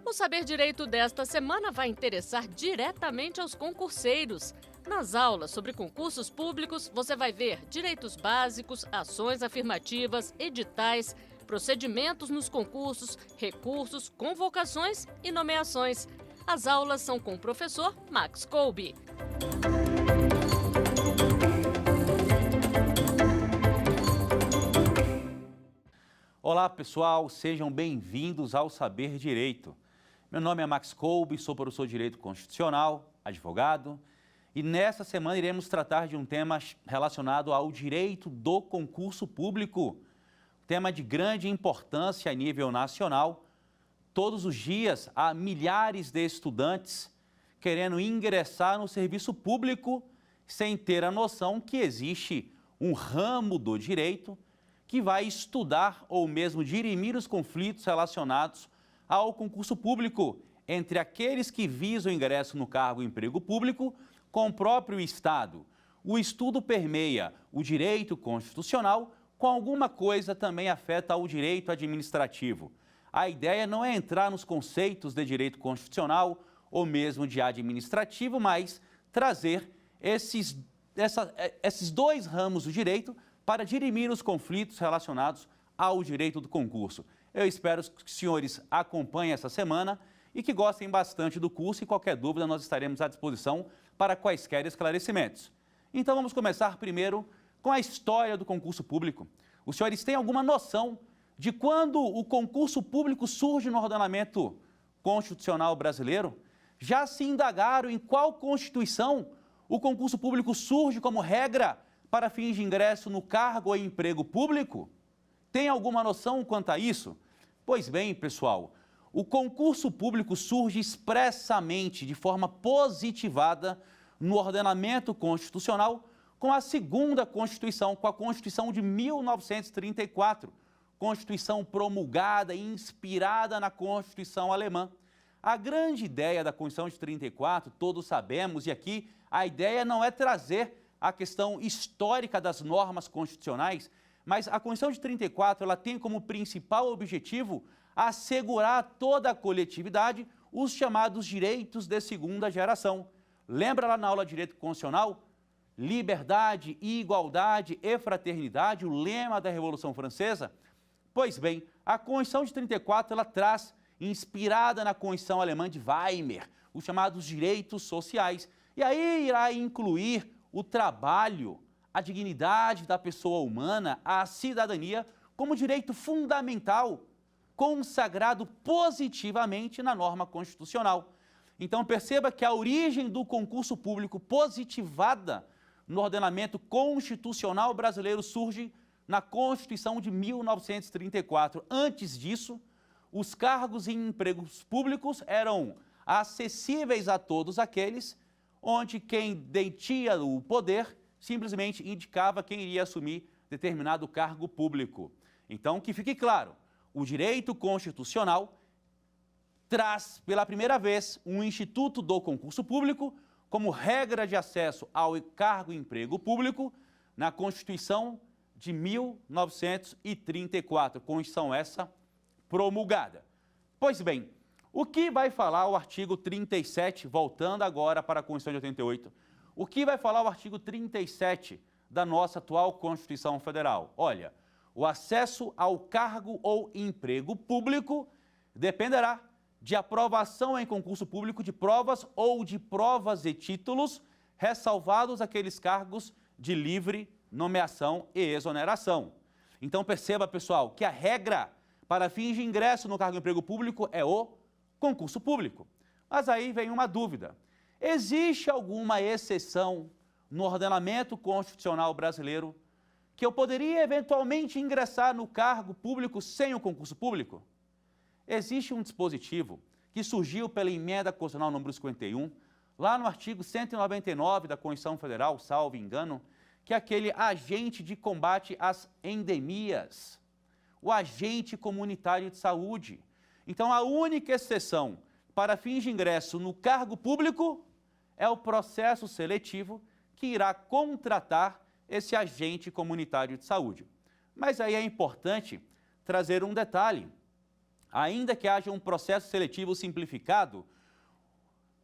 O Saber Direito desta semana vai interessar diretamente aos concurseiros. Nas aulas sobre concursos públicos, você vai ver direitos básicos, ações afirmativas, editais, procedimentos nos concursos, recursos, convocações e nomeações. As aulas são com o professor Max Kolbe. Olá pessoal, sejam bem-vindos ao Saber Direito. Meu nome é Max Kolbe, sou professor de Direito Constitucional, advogado, e nesta semana iremos tratar de um tema relacionado ao direito do concurso público, tema de grande importância a nível nacional. Todos os dias há milhares de estudantes querendo ingressar no serviço público sem ter a noção que existe um ramo do direito que vai estudar ou mesmo dirimir os conflitos relacionados ao concurso público entre aqueles que visam o ingresso no cargo e emprego público com o próprio Estado. O estudo permeia o direito constitucional, com alguma coisa também afeta o direito administrativo. A ideia não é entrar nos conceitos de direito constitucional ou mesmo de administrativo, mas trazer esses dois ramos do direito para dirimir os conflitos relacionados ao direito do concurso. Eu espero que os senhores acompanhem essa semana e que gostem bastante do curso, e qualquer dúvida nós estaremos à disposição para quaisquer esclarecimentos. Então vamos começar primeiro com a história do concurso público. Os senhores têm alguma noção de quando o concurso público surge no ordenamento constitucional brasileiro? Já se indagaram em qual Constituição o concurso público surge como regra para fins de ingresso no cargo ou emprego público? Tem alguma noção quanto a isso? Pois bem, pessoal, o concurso público surge expressamente, de forma positivada, no ordenamento constitucional com a segunda Constituição, com a Constituição de 1934, Constituição promulgada e inspirada na Constituição alemã. A grande ideia da Constituição de 34, todos sabemos, e aqui a ideia não é trazer a questão histórica das normas constitucionais, mas a Constituição de 34 ela tem como principal objetivo assegurar a toda a coletividade os chamados direitos de segunda geração. Lembra lá na aula de Direito Constitucional? Liberdade, igualdade e fraternidade, o lema da Revolução Francesa? Pois bem, a Constituição de 34 ela traz, inspirada na Constituição alemã de Weimar, os chamados direitos sociais, e aí irá incluir o trabalho, a dignidade da pessoa humana, a cidadania, como direito fundamental, consagrado positivamente na norma constitucional. Então perceba que a origem do concurso público positivada no ordenamento constitucional brasileiro surge na Constituição de 1934. Antes disso, os cargos e empregos públicos eram acessíveis a todos aqueles onde quem detinha o poder simplesmente indicava quem iria assumir determinado cargo público. Então, que fique claro, o direito constitucional traz pela primeira vez um instituto do concurso público como regra de acesso ao cargo e emprego público na Constituição de 1934, Constituição essa promulgada. Pois bem, o que vai falar o artigo 37, voltando agora para a Constituição de 88, o que vai falar o artigo 37 da nossa atual Constituição Federal? Olha, o acesso ao cargo ou emprego público dependerá de aprovação em concurso público de provas ou de provas e títulos, ressalvados aqueles cargos de livre nomeação e exoneração. Então perceba, pessoal, que a regra para fins de ingresso no cargo e emprego público é o concurso público. Mas aí vem uma dúvida. Existe alguma exceção no ordenamento constitucional brasileiro que eu poderia eventualmente ingressar no cargo público sem o concurso público? Existe um dispositivo que surgiu pela emenda constitucional número 51, lá no artigo 199 da Constituição Federal, salvo engano, que é aquele agente de combate às endemias, o agente comunitário de saúde. Então, a única exceção para fins de ingresso no cargo público é o processo seletivo que irá contratar esse agente comunitário de saúde. Mas aí é importante trazer um detalhe. ainda que haja um processo seletivo simplificado,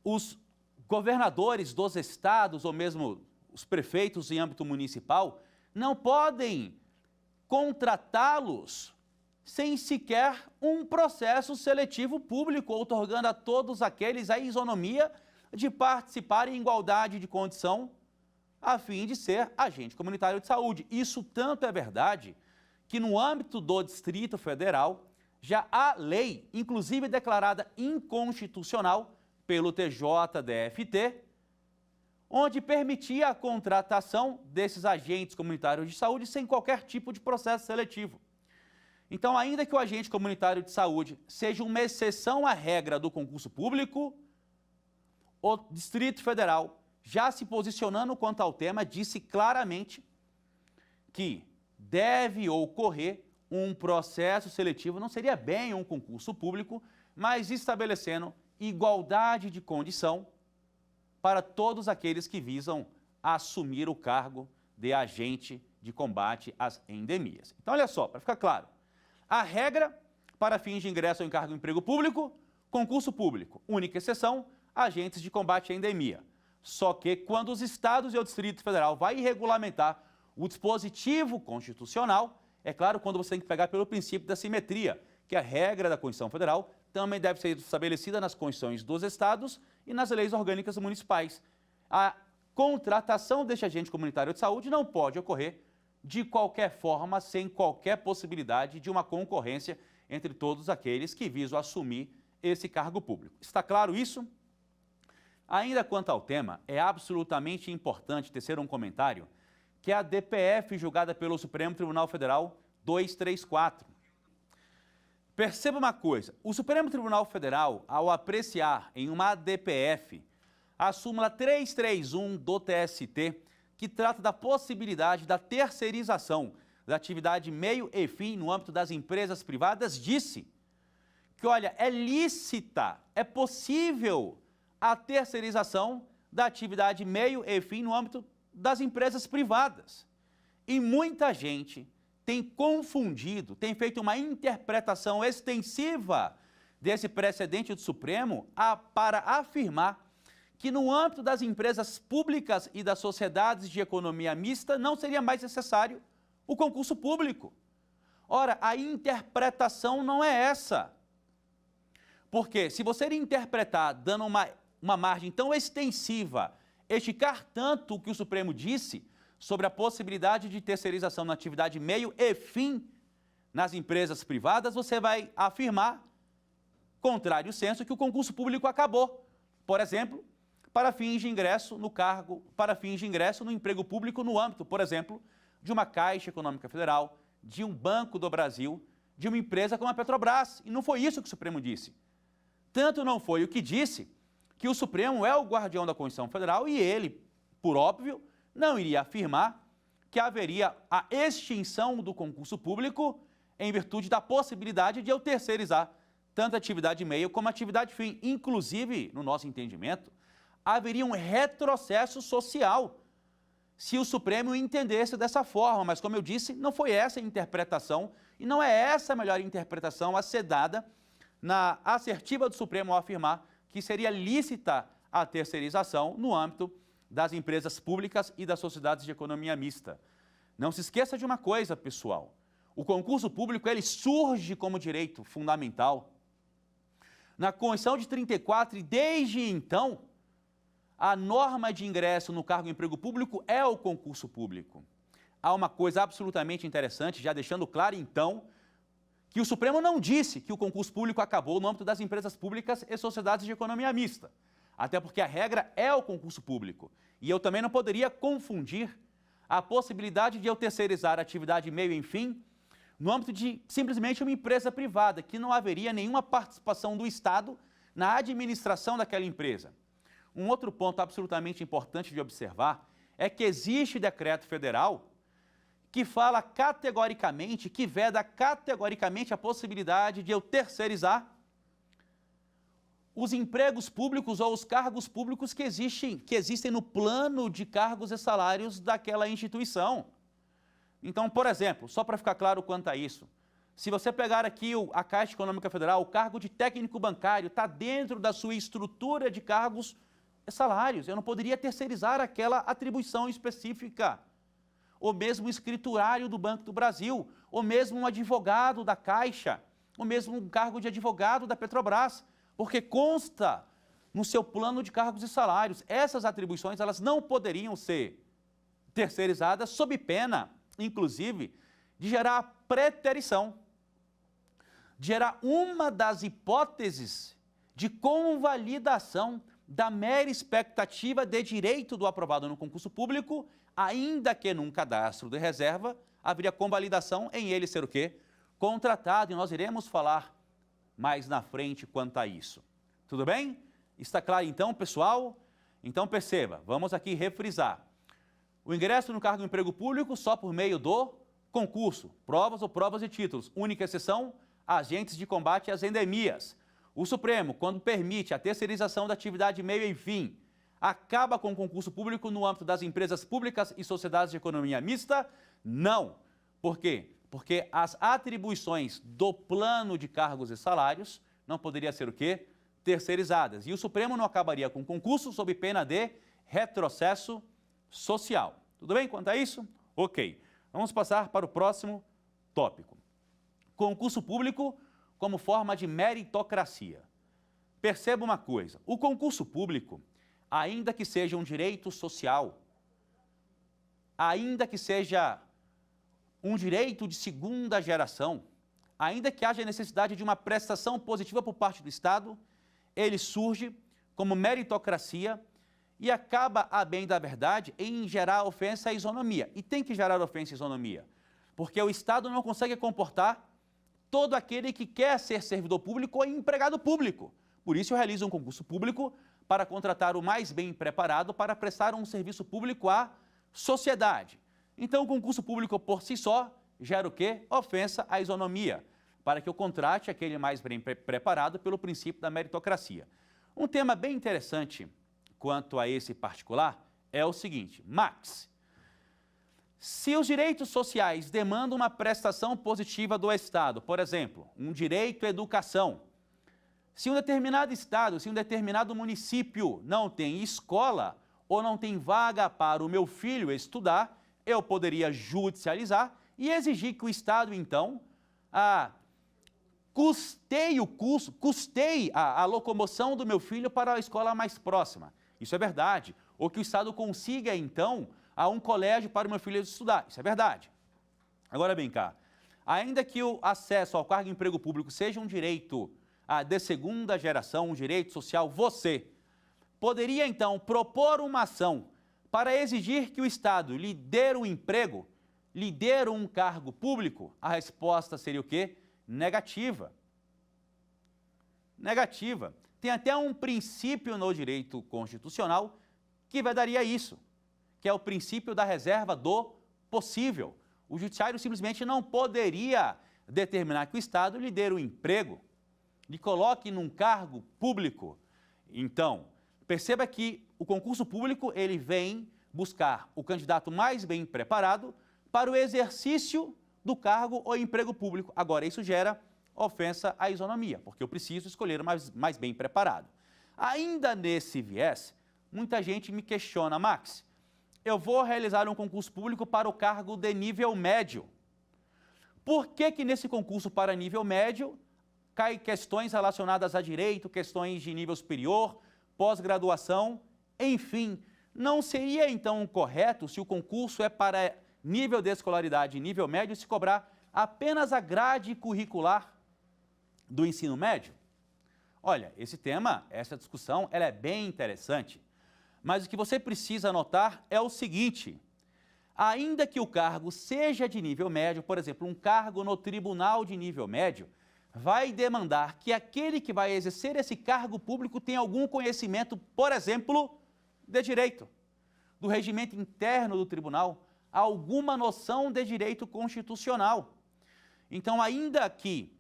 os governadores dos estados ou mesmo os prefeitos em âmbito municipal não podem contratá-los sem sequer um processo seletivo público, outorgando a todos aqueles a isonomia de participar em igualdade de condição a fim de ser agente comunitário de saúde. Isso tanto é verdade que no âmbito do Distrito Federal já há lei, inclusive declarada inconstitucional pelo TJDFT, onde permitia a contratação desses agentes comunitários de saúde sem qualquer tipo de processo seletivo. Então, ainda que o agente comunitário de saúde seja uma exceção à regra do concurso público, o Distrito Federal, já se posicionando quanto ao tema, disse claramente que deve ocorrer um processo seletivo, não seria bem um concurso público, mas estabelecendo igualdade de condição para todos aqueles que visam assumir o cargo de agente de combate às endemias. Então, olha só, para ficar claro, a regra para fins de ingresso ao encargo de emprego público, concurso público, única exceção, agentes de combate à endemia. Só que quando os estados e o Distrito Federal vai regulamentar o dispositivo constitucional, é claro, quando você tem que pegar pelo princípio da simetria, que a regra da Constituição Federal também deve ser estabelecida nas constituições dos estados e nas leis orgânicas municipais. A contratação deste agente comunitário de saúde não pode ocorrer de qualquer forma, sem qualquer possibilidade de uma concorrência entre todos aqueles que visam assumir esse cargo público. Está claro isso? Ainda quanto ao tema, é absolutamente importante tecer um comentário que é a DPF julgada pelo Supremo Tribunal Federal 234. Perceba uma coisa, o Supremo Tribunal Federal, ao apreciar em uma DPF a súmula 331 do TST, que trata da possibilidade da terceirização da atividade meio e fim no âmbito das empresas privadas, disse que, olha, é lícita, é possível a terceirização da atividade meio e fim no âmbito das empresas privadas. E muita gente tem confundido, tem feito uma interpretação extensiva desse precedente do Supremo para afirmar que no âmbito das empresas públicas e das sociedades de economia mista não seria mais necessário o concurso público. Ora, a interpretação não é essa. Porque se você interpretar dando uma margem tão extensiva, esticar tanto o que o Supremo disse sobre a possibilidade de terceirização na atividade meio e fim nas empresas privadas, você vai afirmar, contrário senso, que o concurso público acabou. Por exemplo, para fins de ingresso no cargo, para fins de ingresso no emprego público no âmbito, por exemplo, de uma Caixa Econômica Federal, de um Banco do Brasil, de uma empresa como a Petrobras. E não foi isso que o Supremo disse. Tanto não foi o que disse que o Supremo é o guardião da Constituição Federal e ele, por óbvio, não iria afirmar que haveria a extinção do concurso público em virtude da possibilidade de eu terceirizar tanto a atividade meio como a atividade fim. Inclusive, no nosso entendimento, haveria um retrocesso social se o Supremo entendesse dessa forma, mas como eu disse, não foi essa a interpretação e não é essa a melhor interpretação a ser dada na assertiva do Supremo ao afirmar que seria lícita a terceirização no âmbito das empresas públicas e das sociedades de economia mista. Não se esqueça de uma coisa, pessoal, o concurso público ele surge como direito fundamental na Constituição de 34 e desde então a norma de ingresso no cargo de emprego público é o concurso público. Há uma coisa absolutamente interessante, já deixando claro então, que o Supremo não disse que o concurso público acabou no âmbito das empresas públicas e sociedades de economia mista, até porque a regra é o concurso público. E eu também não poderia confundir a possibilidade de eu terceirizar a atividade meio e fim no âmbito de simplesmente uma empresa privada, que não haveria nenhuma participação do Estado na administração daquela empresa. Um outro ponto absolutamente importante de observar é que existe decreto federal que fala categoricamente, que veda categoricamente a possibilidade de eu terceirizar os empregos públicos ou os cargos públicos que existem no plano de cargos e salários daquela instituição. Então, por exemplo, só para ficar claro quanto a isso, Se você pegar aqui a Caixa Econômica Federal, o cargo de técnico bancário está dentro da sua estrutura de cargos e salários. Eu não poderia terceirizar aquela atribuição específica. Ou mesmo o escriturário do Banco do Brasil, ou mesmo um advogado da Caixa, ou mesmo um cargo de advogado da Petrobras, porque consta no seu plano de cargos e salários. Essas atribuições elas não poderiam ser terceirizadas sob pena, inclusive, de gerar preterição, de gerar uma das hipóteses de convalidação da mera expectativa de direito do aprovado no concurso público, ainda que num cadastro de reserva haveria convalidação em ele ser o quê? Contratado, e nós iremos falar mais na frente quanto a isso. Tudo bem? Está claro então, pessoal? Então perceba, vamos aqui refrisar. O ingresso no cargo de emprego público só por meio do concurso, provas ou provas e títulos. Única exceção, agentes de combate às endemias. O Supremo, quando permite a terceirização da atividade meio e fim, acaba com o concurso público no âmbito das empresas públicas e sociedades de economia mista? Não. Por quê? Porque as atribuições do plano de cargos e salários não poderiam ser o quê? Terceirizadas. E o Supremo não acabaria com o concurso sob pena de retrocesso social. Tudo bem quanto a isso? Ok. Vamos passar para o próximo tópico. Concurso público como forma de meritocracia. Perceba uma coisa, o concurso público, ainda que seja um direito social, ainda que seja um direito de segunda geração, ainda que haja necessidade de uma prestação positiva por parte do Estado, ele surge como meritocracia e acaba, a bem da verdade, em gerar ofensa à isonomia. E tem que gerar ofensa à isonomia, porque o Estado não consegue comportar todo aquele que quer ser servidor público ou empregado público. Por isso, realiza um concurso público para contratar o mais bem preparado para prestar um serviço público à sociedade. Então, o concurso público por si só gera o quê? Ofensa à isonomia, para que eu contrate aquele mais bem preparado pelo princípio da meritocracia. Um tema bem interessante quanto a esse particular é o seguinte, Max, se os direitos sociais demandam uma prestação positiva do Estado, por exemplo, um direito à educação, se um determinado estado, se um determinado município não tem escola ou não tem vaga para o meu filho estudar, eu poderia judicializar e exigir que o Estado, então, custeie a locomoção do meu filho para a escola mais próxima. Isso é verdade. Ou que o Estado consiga, então, um colégio para o meu filho estudar. Isso é verdade. Agora, bem cá, ainda que o acesso ao cargo de emprego público seja um direito de segunda geração, um direito social, você poderia, então, propor uma ação para exigir que o Estado lhe dê um emprego, lhe dê um cargo público? A resposta seria o quê? Negativa. Negativa. Tem até um princípio no direito constitucional que vedaria isso, que é o princípio da reserva do possível. O judiciário simplesmente não poderia determinar que o Estado lhe dê um emprego, lhe coloque num cargo público. Então, perceba que o concurso público ele vem buscar o candidato mais bem preparado para o exercício do cargo ou emprego público. Agora, isso gera ofensa à isonomia, porque eu preciso escolher o mais bem preparado. Ainda nesse viés, muita gente me questiona, Max, eu vou realizar um concurso público para o cargo de nível médio. Por que nesse concurso para nível médio cai questões relacionadas a direito, questões de nível superior, pós-graduação, enfim, não seria então correto, se o concurso é para nível de escolaridade e nível médio, se cobrar apenas a grade curricular do ensino médio? Olha, esse tema, essa discussão, ela é bem interessante, mas o que você precisa notar é o seguinte, ainda que o cargo seja de nível médio, por exemplo, um cargo no tribunal de nível médio, vai demandar que aquele que vai exercer esse cargo público tenha algum conhecimento, por exemplo, de direito, do regimento interno do tribunal, alguma noção de direito constitucional. Então, ainda que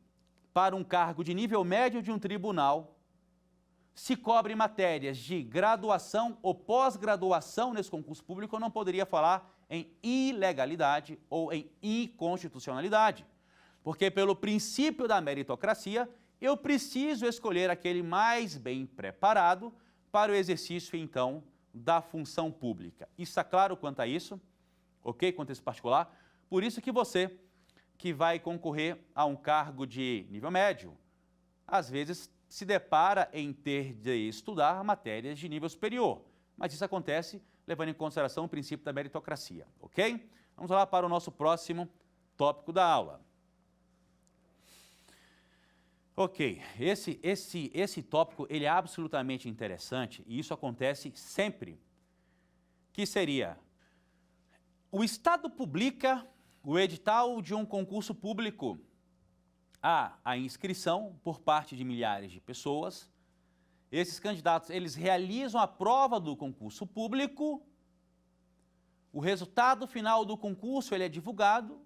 para um cargo de nível médio de um tribunal se cobre matérias de graduação ou pós-graduação nesse concurso público, eu não poderia falar em ilegalidade ou em inconstitucionalidade. Porque pelo princípio da meritocracia, eu preciso escolher aquele mais bem preparado para o exercício, então, da função pública. Está claro quanto a isso? Ok? Quanto a esse particular? Por isso que você, que vai concorrer a um cargo de nível médio, às vezes se depara em ter de estudar matérias de nível superior. Mas isso acontece levando em consideração o princípio da meritocracia, ok? Vamos lá para o nosso próximo tópico da aula. Ok, esse tópico ele é absolutamente interessante e isso acontece sempre, que seria: o Estado publica o edital de um concurso público. Há a inscrição por parte de milhares de pessoas. Esses candidatos, eles realizam a prova do concurso público. O resultado final do concurso ele é divulgado,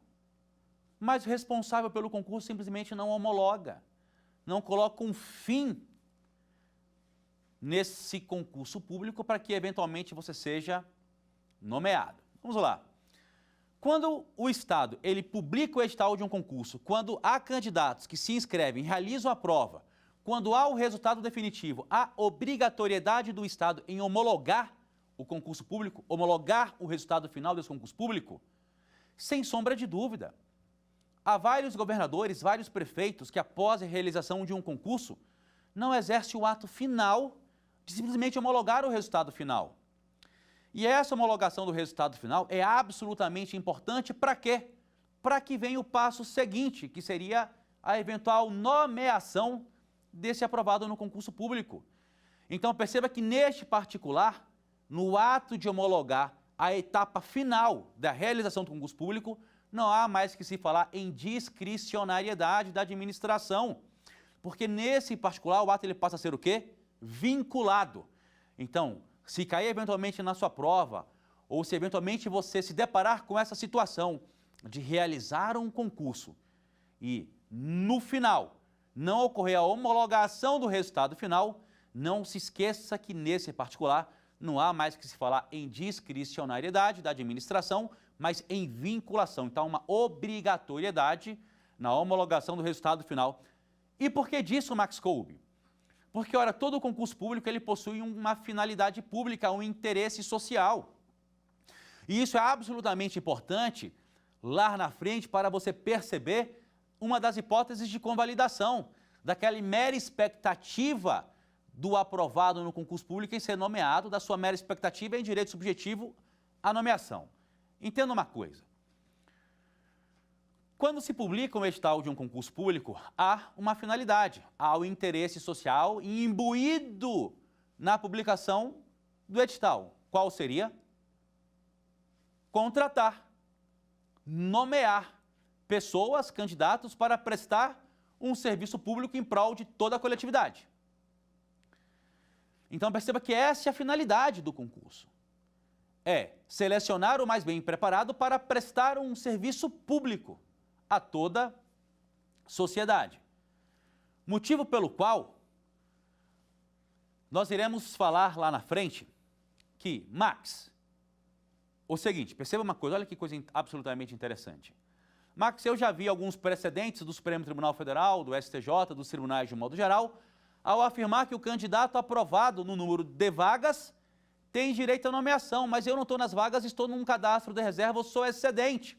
mas o responsável pelo concurso simplesmente não homologa, não coloca um fim nesse concurso público para que eventualmente você seja nomeado. Vamos lá. Quando o Estado ele publica o edital de um concurso, quando há candidatos que se inscrevem, realizam a prova, quando há o resultado definitivo, há obrigatoriedade do Estado em homologar o concurso público, homologar o resultado final desse concurso público, sem sombra de dúvida. Há vários governadores, vários prefeitos que, após a realização de um concurso, não exercem o ato final de simplesmente homologar o resultado final. E essa homologação do resultado final é absolutamente importante para quê? Para que venha o passo seguinte, que seria a eventual nomeação desse aprovado no concurso público. Então perceba que neste particular, no ato de homologar a etapa final da realização do concurso público, não há mais que se falar em discricionariedade da administração, porque nesse particular o ato ele passa a ser o quê? Vinculado. Então, se cair eventualmente na sua prova, ou se eventualmente você se deparar com essa situação de realizar um concurso e no final não ocorrer a homologação do resultado final, não se esqueça que nesse particular não há mais que se falar em discricionariedade da administração, mas em vinculação. Então, uma obrigatoriedade na homologação do resultado final. E por que disso, Max Kolbe? Porque, ora, todo concurso público ele possui uma finalidade pública, um interesse social. E isso é absolutamente importante lá na frente para você perceber uma das hipóteses de convalidação, daquela mera expectativa do aprovado no concurso público em ser nomeado, da sua mera expectativa em direito subjetivo à nomeação. Entenda uma coisa. Quando se publica um edital de um concurso público, há uma finalidade, há o interesse social imbuído na publicação do edital. Qual seria? Contratar, nomear pessoas, candidatos, para prestar um serviço público em prol de toda a coletividade. Então perceba que essa é a finalidade do concurso. É selecionar o mais bem preparado para prestar um serviço público a toda a sociedade. Motivo pelo qual nós iremos falar lá na frente que, Max, o seguinte, perceba uma coisa, olha que coisa absolutamente interessante. Max, eu já vi alguns precedentes do Supremo Tribunal Federal, do STJ, dos tribunais de um modo geral, ao afirmar que o candidato aprovado no número de vagas tem direito à nomeação, mas eu não estou nas vagas, estou num cadastro de reserva, eu sou excedente.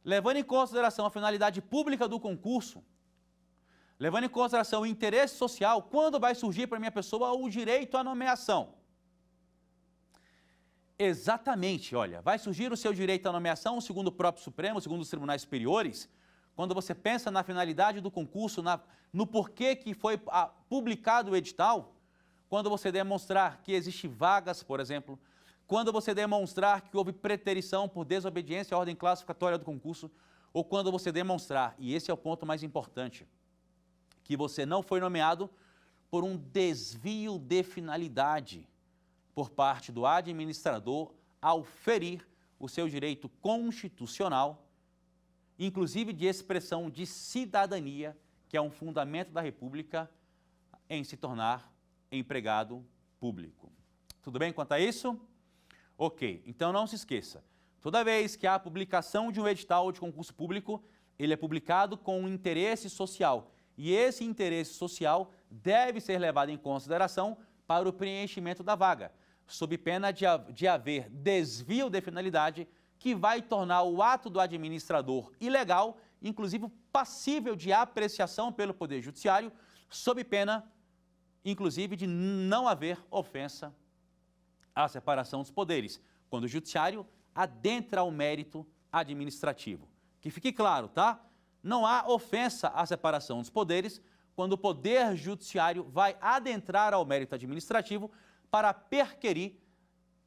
Levando em consideração a finalidade pública do concurso, levando em consideração o interesse social, quando vai surgir para a minha pessoa o direito à nomeação? Exatamente, olha, vai surgir o seu direito à nomeação, segundo o próprio Supremo, segundo os tribunais superiores, quando você pensa na finalidade do concurso, no porquê que foi publicado o edital, quando você demonstrar que existem vagas, por exemplo, quando você demonstrar que houve preterição por desobediência à ordem classificatória do concurso, ou quando você demonstrar, e esse é o ponto mais importante, que você não foi nomeado por um desvio de finalidade por parte do administrador ao ferir o seu direito constitucional, inclusive de expressão de cidadania, que é um fundamento da República, em se tornar empregado público. Tudo bem quanto a isso? Ok, então não se esqueça, toda vez que há a publicação de um edital de concurso público, ele é publicado com um interesse social e esse interesse social deve ser levado em consideração para o preenchimento da vaga, sob pena de haver desvio de finalidade que vai tornar o ato do administrador ilegal, inclusive passível de apreciação pelo Poder Judiciário, sob pena, inclusive, de não haver ofensa à separação dos poderes, quando o Judiciário adentra o mérito administrativo. Que fique claro, tá? Não há ofensa à separação dos poderes quando o Poder Judiciário vai adentrar ao mérito administrativo para perquirir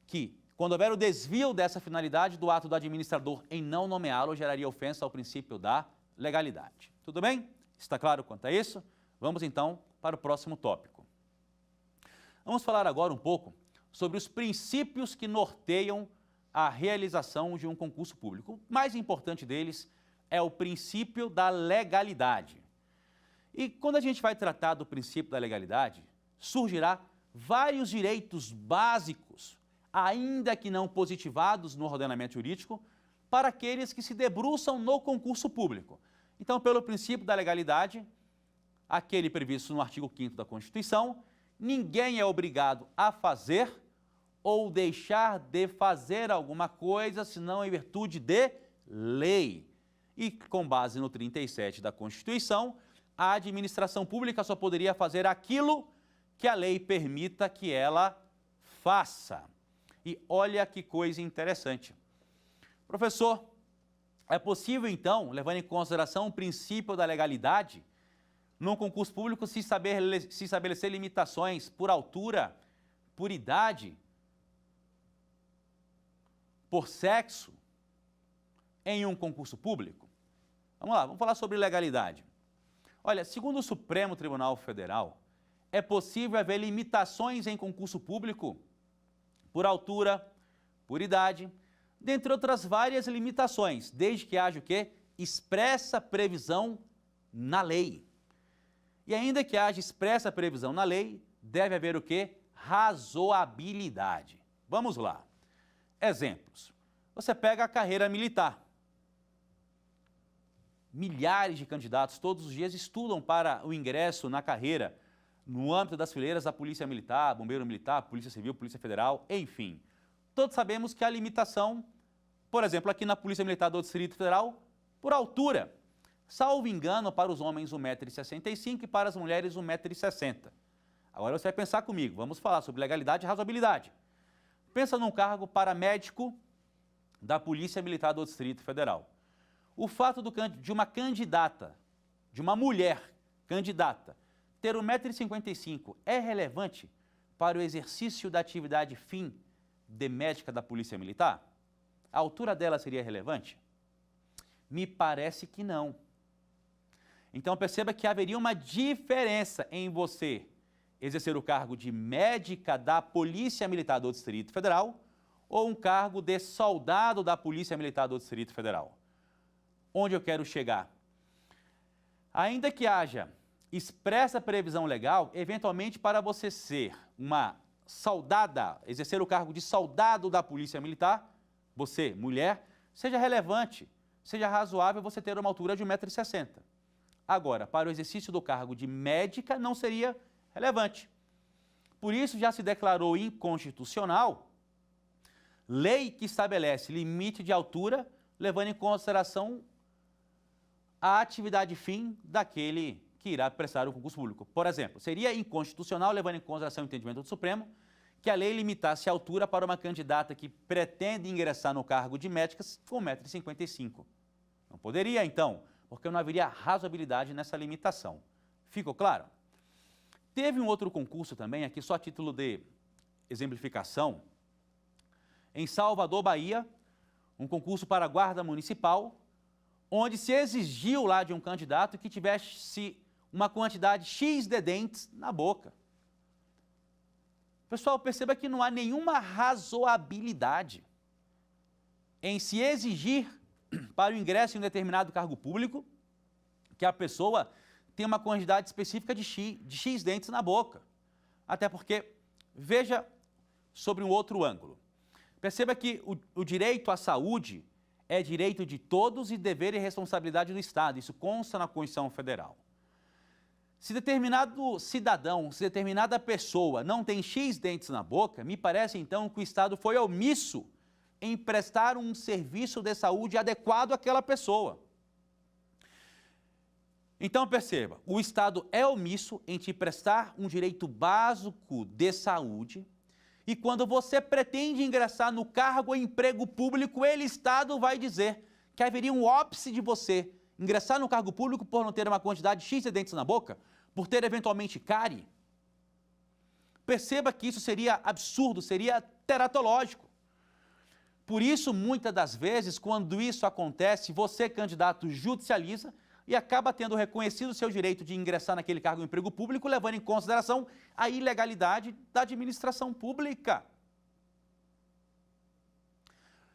que, quando houver o desvio dessa finalidade do ato do administrador em não nomeá-lo, geraria ofensa ao princípio da legalidade. Tudo bem? Está claro quanto a isso? Vamos então para o próximo tópico. Vamos falar agora um pouco sobre os princípios que norteiam a realização de um concurso público. O mais importante deles é o princípio da legalidade. E quando a gente vai tratar do princípio da legalidade, surgirá vários direitos básicos, ainda que não positivados no ordenamento jurídico, para aqueles que se debruçam no concurso público. Então, pelo princípio da legalidade, aquele previsto no artigo 5º da Constituição, ninguém é obrigado a fazer ou deixar de fazer alguma coisa, senão em virtude de lei. E, com base no 37 da Constituição, a administração pública só poderia fazer aquilo que a lei permita que ela faça. E olha que coisa interessante. Professor, é possível então, levando em consideração o princípio da legalidade, num concurso público se estabelecer limitações por altura, por idade, por sexo, em um concurso público? Vamos lá, vamos falar sobre legalidade. Olha, segundo o Supremo Tribunal Federal, é possível haver limitações em concurso público por altura, por idade, dentre outras várias limitações, desde que haja o quê? Expressa previsão na lei. E ainda que haja expressa previsão na lei, deve haver o quê? Razoabilidade. Vamos lá. Exemplos. Você pega a carreira militar. Milhares de candidatos todos os dias estudam para o ingresso na carreira, no âmbito das fileiras da Polícia Militar, Bombeiro Militar, Polícia Civil, Polícia Federal, enfim. Todos sabemos que há limitação, por exemplo, aqui na Polícia Militar do Distrito Federal, por altura. Salvo engano, para os homens 1,65 m e para as mulheres 1,60 m. Agora você vai pensar comigo, vamos falar sobre legalidade e razoabilidade. Pensa num cargo para médico da Polícia Militar do Distrito Federal. O fato de uma candidata, de uma mulher candidata, ter 1,55 m é relevante para o exercício da atividade fim de médica da Polícia Militar? A altura dela seria relevante? Me parece que não. Então perceba que haveria uma diferença em você exercer o cargo de médica da Polícia Militar do Distrito Federal ou um cargo de soldado da Polícia Militar do Distrito Federal. Onde eu quero chegar? Ainda que haja expressa previsão legal, eventualmente para você ser uma soldada, exercer o cargo de soldado da Polícia Militar, você, mulher, seja relevante, seja razoável você ter uma altura de 1,60 m. Agora, para o exercício do cargo de médica, não seria relevante. Por isso, já se declarou inconstitucional lei que estabelece limite de altura, levando em consideração a atividade fim daquele que irá prestar o concurso público. Por exemplo, seria inconstitucional, levando em consideração o entendimento do Supremo, que a lei limitasse a altura para uma candidata que pretende ingressar no cargo de médicas com 1,55 m. Não poderia, então, porque não haveria razoabilidade nessa limitação. Ficou claro? Teve um outro concurso também, aqui só a título de exemplificação, em Salvador, Bahia, um concurso para a Guarda Municipal, onde se exigiu lá de um candidato que tivesse uma quantidade X de dentes na boca. Pessoal, perceba que não há nenhuma razoabilidade em se exigir para o ingresso em um determinado cargo público que a pessoa tenha uma quantidade específica de X dentes na boca. Até porque, veja sobre um outro ângulo. Perceba que o direito à saúde é direito de todos e dever e responsabilidade do Estado. Isso consta na Constituição Federal. Se determinado cidadão, se determinada pessoa não tem X dentes na boca, me parece então que o Estado foi omisso em prestar um serviço de saúde adequado àquela pessoa. Então perceba, o Estado é omisso em te prestar um direito básico de saúde e quando você pretende ingressar no cargo ou emprego público, ele, Estado, vai dizer que haveria um óbice de você ingressar no cargo público por não ter uma quantidade X de dentes na boca, por ter eventualmente cárie. Perceba que isso seria absurdo, seria teratológico. Por isso, muitas das vezes, quando isso acontece, você, candidato, judicializa e acaba tendo reconhecido o seu direito de ingressar naquele cargo ou emprego público, levando em consideração a ilegalidade da administração pública.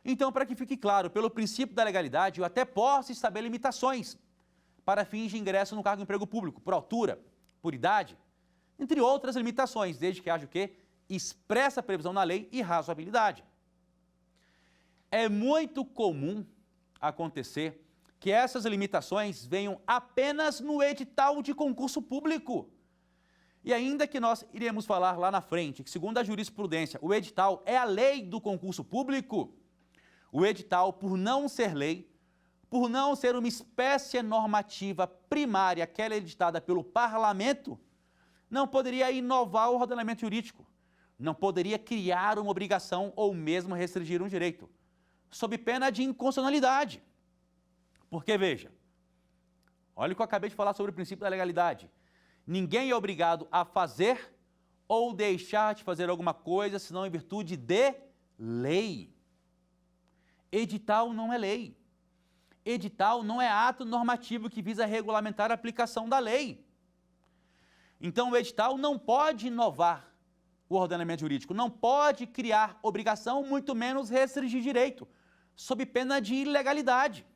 Então, para que fique claro, pelo princípio da legalidade, eu até posso estabelecer limitações para fins de ingresso no cargo ou emprego público, por altura, por idade, entre outras limitações, desde que haja o quê? Expressa previsão na lei e razoabilidade. É muito comum acontecer que essas limitações venham apenas no edital de concurso público. E ainda que nós iremos falar lá na frente, que segundo a jurisprudência, o edital é a lei do concurso público, o edital, por não ser lei, por não ser uma espécie normativa primária, aquela editada pelo parlamento, não poderia inovar o ordenamento jurídico, não poderia criar uma obrigação ou mesmo restringir um direito, sob pena de inconstitucionalidade. Porque, veja, olha o que eu acabei de falar sobre o princípio da legalidade. Ninguém é obrigado a fazer ou deixar de fazer alguma coisa, senão em virtude de lei. Edital não é lei. Edital não é ato normativo que visa regulamentar a aplicação da lei. Então, o edital não pode inovar o ordenamento jurídico, não pode criar obrigação, muito menos restringir direito, sob pena de ilegalidade.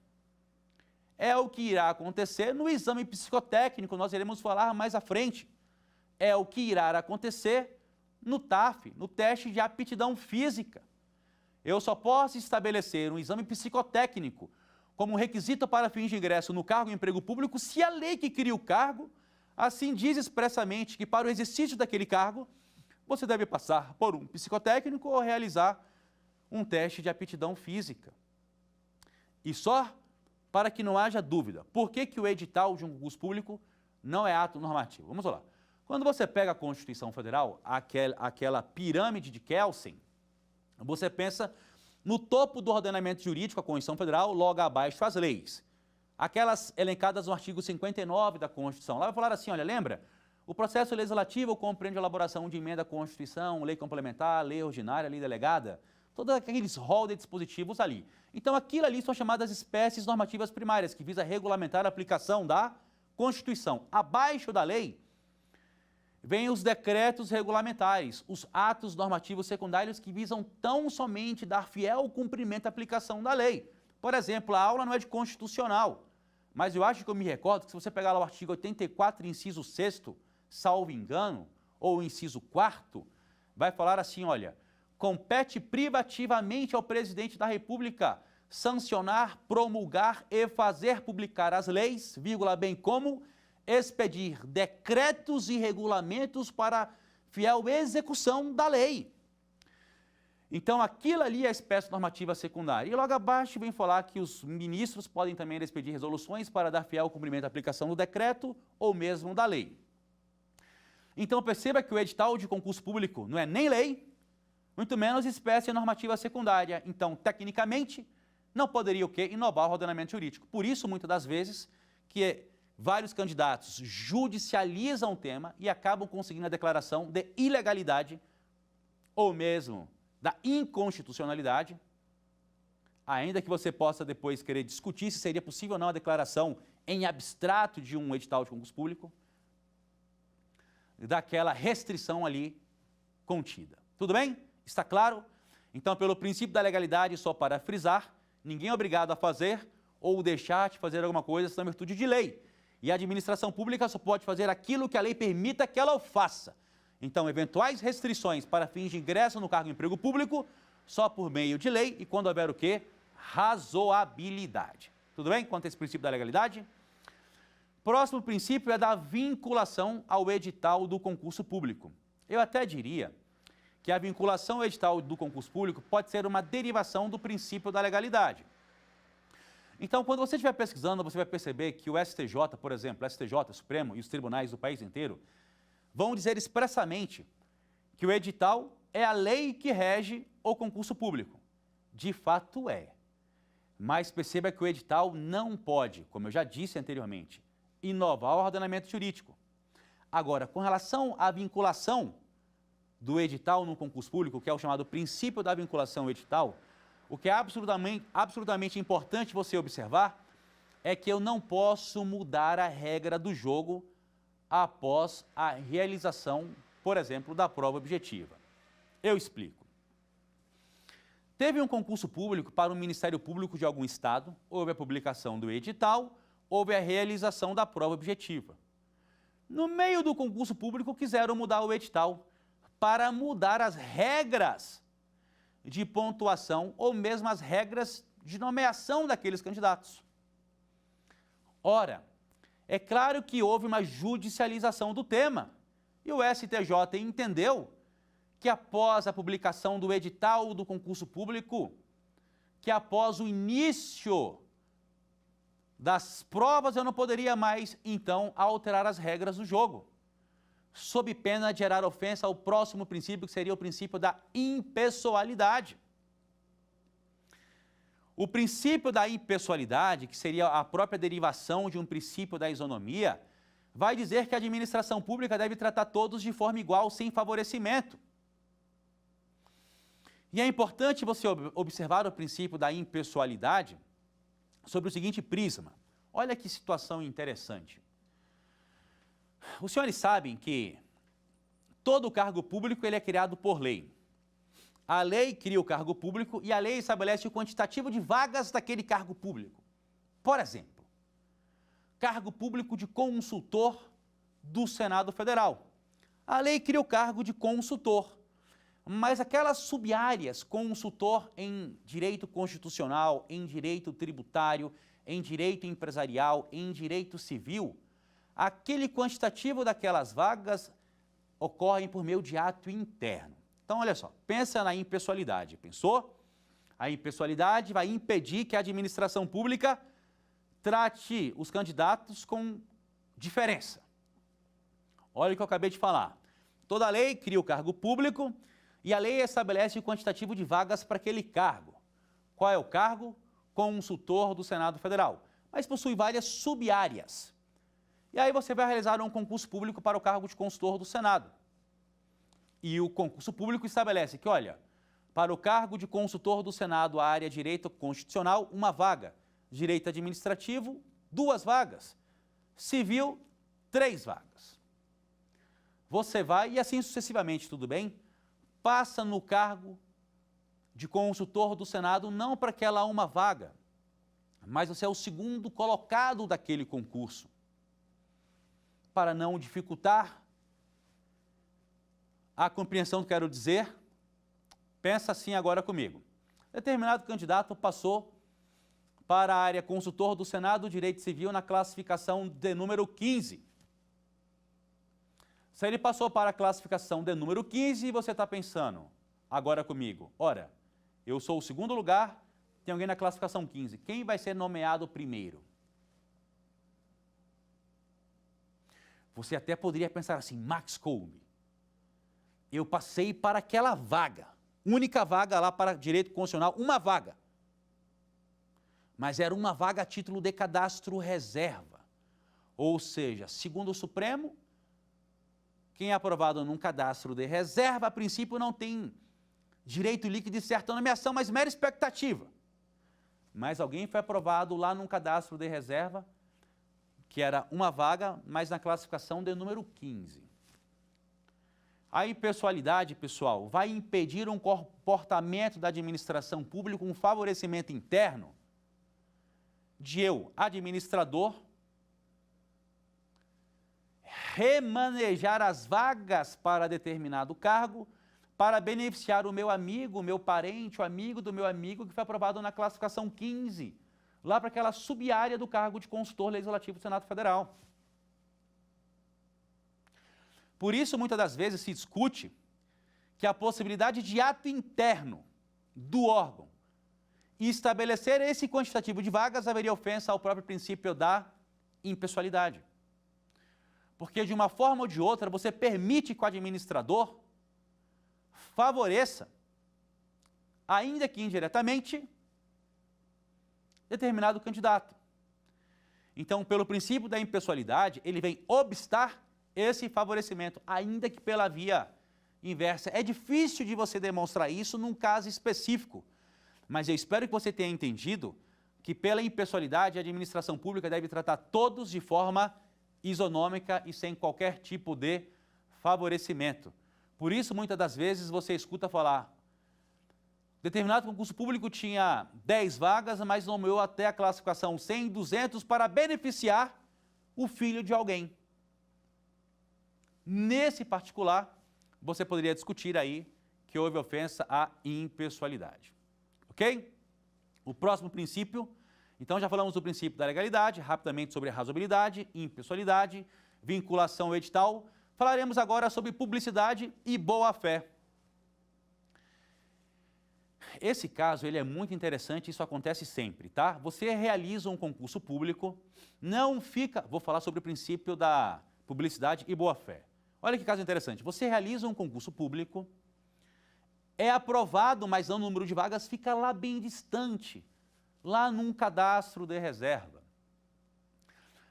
É o que irá acontecer no exame psicotécnico, nós iremos falar mais à frente. É o que irá acontecer no TAF, no teste de aptidão física. Eu só posso estabelecer um exame psicotécnico como requisito para fins de ingresso no cargo ou emprego público se a lei que cria o cargo assim diz expressamente que para o exercício daquele cargo você deve passar por um psicotécnico ou realizar um teste de aptidão física. E só para que não haja dúvida, por que o edital de um concurso público não é ato normativo? Vamos lá. Quando você pega a Constituição Federal, aquela pirâmide de Kelsen, você pensa no topo do ordenamento jurídico, a Constituição Federal, logo abaixo as leis. Aquelas elencadas no artigo 59 da Constituição. Lá vai falar assim, olha, lembra? O processo legislativo compreende a elaboração de emenda à Constituição, lei complementar, lei ordinária, lei delegada, todos aqueles rol de dispositivos ali. Então, aquilo ali são chamadas espécies normativas primárias, que visa regulamentar a aplicação da Constituição. Abaixo da lei, vêm os decretos regulamentares, os atos normativos secundários que visam tão somente dar fiel cumprimento à aplicação da lei. Por exemplo, a aula não é de constitucional, mas eu acho que eu me recordo que se você pegar lá o artigo 84, inciso 6º, salvo engano, ou o inciso 4º, vai falar assim, olha, compete privativamente ao presidente da República sancionar, promulgar e fazer publicar as leis, vírgula, bem como expedir decretos e regulamentos para fiel execução da lei. Então, aquilo ali é a espécie normativa secundária. E logo abaixo vem falar que os ministros podem também expedir resoluções para dar fiel cumprimento à aplicação do decreto ou mesmo da lei. Então, perceba que o edital de concurso público não é nem lei, muito menos espécie normativa secundária. Então, tecnicamente, não poderia o quê? Inovar o ordenamento jurídico. Por isso, muitas das vezes, que vários candidatos judicializam o tema e acabam conseguindo a declaração de ilegalidade ou mesmo da inconstitucionalidade, ainda que você possa depois querer discutir se seria possível ou não a declaração em abstrato de um edital de concurso público, daquela restrição ali contida. Tudo bem? Está claro? Então, pelo princípio da legalidade, só para frisar, ninguém é obrigado a fazer ou deixar de fazer alguma coisa sem virtude de lei. E a administração pública só pode fazer aquilo que a lei permita que ela o faça. Então, eventuais restrições para fins de ingresso no cargo de emprego público, só por meio de lei e quando houver o quê? razoabilidade. Tudo bem quanto a esse princípio da legalidade? Próximo princípio é da vinculação ao edital do concurso público. Eu até diria que a vinculação ao edital do concurso público pode ser uma derivação do princípio da legalidade. Então, quando você estiver pesquisando, você vai perceber que o STJ, por exemplo, o STJ, Supremo e os tribunais do país inteiro vão dizer expressamente que o edital é a lei que rege o concurso público. De fato é. Mas perceba que o edital não pode, como eu já disse anteriormente, inovar o ordenamento jurídico. Agora, com relação à vinculação do edital no concurso público, que é o chamado princípio da vinculação ao edital, o que é absolutamente importante você observar é que eu não posso mudar a regra do jogo após a realização, por exemplo, da prova objetiva. Eu explico. Teve um concurso público para o Ministério Público de algum estado, houve a publicação do edital, houve a realização da prova objetiva. No meio do concurso público, quiseram mudar o edital para mudar as regras de pontuação ou mesmo as regras de nomeação daqueles candidatos. Ora, é claro que houve uma judicialização do tema e o STJ entendeu que após a publicação do edital do concurso público, que após o início das provas eu não poderia mais, então, alterar as regras do jogo, sob pena de gerar ofensa ao próximo princípio, que seria o princípio da impessoalidade. O princípio da impessoalidade, que seria a própria derivação de um princípio da isonomia, vai dizer que a administração pública deve tratar todos de forma igual, sem favorecimento. E é importante você observar o princípio da impessoalidade sobre o seguinte prisma. Olha que situação interessante. Os senhores sabem que todo cargo público ele é criado por lei. A lei cria o cargo público e a lei estabelece o quantitativo de vagas daquele cargo público. Por exemplo, cargo público de consultor do Senado Federal. A lei cria o cargo de consultor, mas aquelas sub-áreas, consultor em direito constitucional, em direito tributário, em direito empresarial, em direito civil, aquele quantitativo daquelas vagas ocorre por meio de ato interno. Então, olha só, pensa na impessoalidade. Pensou? A impessoalidade vai impedir que a administração pública trate os candidatos com diferença. Olha o que eu acabei de falar. Toda lei cria o cargo público e a lei estabelece o quantitativo de vagas para aquele cargo. Qual é o cargo? Consultor do Senado Federal. Mas possui várias sub-áreas. E aí você vai realizar um concurso público para o cargo de consultor do Senado. E o concurso público estabelece que, olha, para o cargo de consultor do Senado, a área direito constitucional, uma vaga. Direito administrativo, 2 vagas. Civil, 3 vagas. Você vai, e assim sucessivamente, tudo bem? Passa no cargo de consultor do Senado, não para aquela uma vaga, mas você é o segundo colocado daquele concurso. Para não dificultar a compreensão do que quero dizer, pensa assim agora comigo. Determinado candidato passou para a área consultor do Senado Direito Civil na classificação de número 15. Se ele passou para a classificação de número 15 e você está pensando agora comigo, ora, eu sou o segundo lugar, tem alguém na classificação 15, quem vai ser nomeado primeiro? Você até poderia pensar assim, Max Kolbe, eu passei para aquela vaga, única vaga lá para direito constitucional, uma vaga. Mas era uma vaga a título de cadastro reserva. Ou seja, segundo o Supremo, quem é aprovado num cadastro de reserva, a princípio não tem direito líquido de certa nomeação, mas mera expectativa. Mas alguém foi aprovado lá num cadastro de reserva, que era uma vaga, mas na classificação de número 15. A impessoalidade, pessoal, vai impedir um comportamento da administração pública, um favorecimento interno de eu, administrador, remanejar as vagas para determinado cargo para beneficiar o meu amigo, o meu parente, o amigo do meu amigo que foi aprovado na classificação 15, lá para aquela sub-área do cargo de consultor legislativo do Senado Federal. Por isso, muitas das vezes se discute que a possibilidade de ato interno do órgão e estabelecer esse quantitativo de vagas haveria ofensa ao próprio princípio da impessoalidade. Porque, de uma forma ou de outra, você permite que o administrador favoreça, ainda que indiretamente, determinado candidato. Então, pelo princípio da impessoalidade, ele vem obstar esse favorecimento, ainda que pela via inversa. É difícil de você demonstrar isso num caso específico, mas eu espero que você tenha entendido que pela impessoalidade a administração pública deve tratar todos de forma isonômica e sem qualquer tipo de favorecimento. Por isso, muitas das vezes, você escuta falar, determinado concurso público tinha 10 vagas, mas nomeou até a classificação 100, 200 para beneficiar o filho de alguém. Nesse particular, você poderia discutir aí que houve ofensa à impessoalidade. Ok? O próximo princípio, então já falamos do princípio da legalidade, rapidamente sobre a razoabilidade, impessoalidade, vinculação ao edital. Falaremos agora sobre publicidade e boa-fé. Esse caso ele é muito interessante, isso acontece sempre, tá? Você realiza um concurso público, não fica... Vou falar sobre o princípio da publicidade e boa-fé. Olha que caso interessante. Você realiza um concurso público, é aprovado, mas o número de vagas fica lá bem distante, lá num cadastro de reserva.